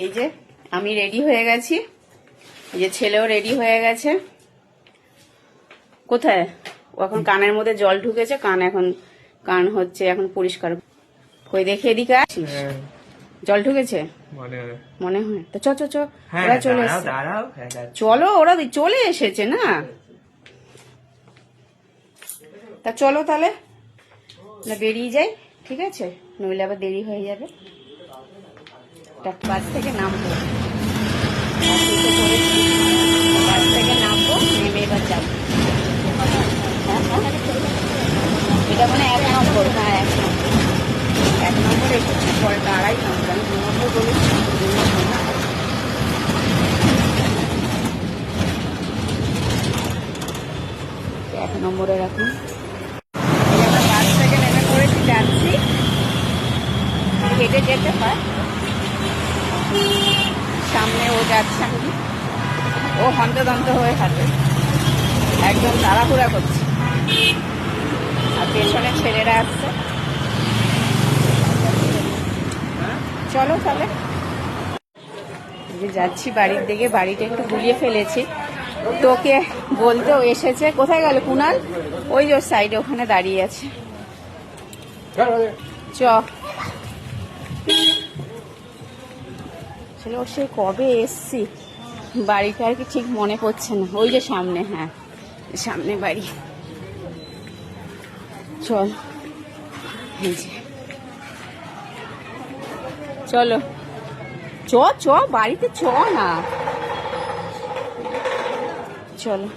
এই যে আমি রেডি হয়ে গেছি, এই যে ছেলেও রেডি হয়ে গেছে। কোথায় ও? এখন কানের মধ্যে জল ঢুকেছে, কান হচ্ছে এখন পরিষ্কার। কই দেখে এদিকে আসিস। জল ঢুকেছে মনে হয় তো। চ চ চ, ওরা চলে এসেছে। চলো, ওরা চলে এসেছে না। তা চলো তাহলে বেরিয়ে যাই, ঠিক আছে? নইলে আবার দেরি হয়ে যাবে। বাস থেকে নামবো, বাস থেকে নামবো, নেমে এবার যাবো। এটা মানে 1 নম্বর। হ্যাঁ 1 নম্বর, 1 নম্বর এসেছি। পরে দাঁড়াই নামবো, আমি 2 নম্বর বলেছি। 1 নম্বরে রাখুন। বাস থেকে নেমে পড়েছি, যাচ্ছি। হেঁটে যেতে হয়, সামনে ও যাচ্ছে, ও হন্তদন্ত হয়ে হাঁটে, একদম তাড়াহুড়া করছে। আর পেছনে ছেলেরা আসছে। চলো তাহলে যাচ্ছি বাড়ির দিকে। বাড়িটা একটু গুলিয়ে ফেলেছি, তোকে বলতেও এসেছে। কোথায় গেল কুনাল? ওই যে সাইডে ওখানে দাঁড়িয়ে আছে। চ ছেলে, ও সে কবে এসছি, বাড়িটা আর কি ঠিক মনে পড়ছে না। ওই যে সামনে, হ্যাঁ সামনে বাড়ি। চল, চলো চ চ, বাড়িতে চ না, চলো।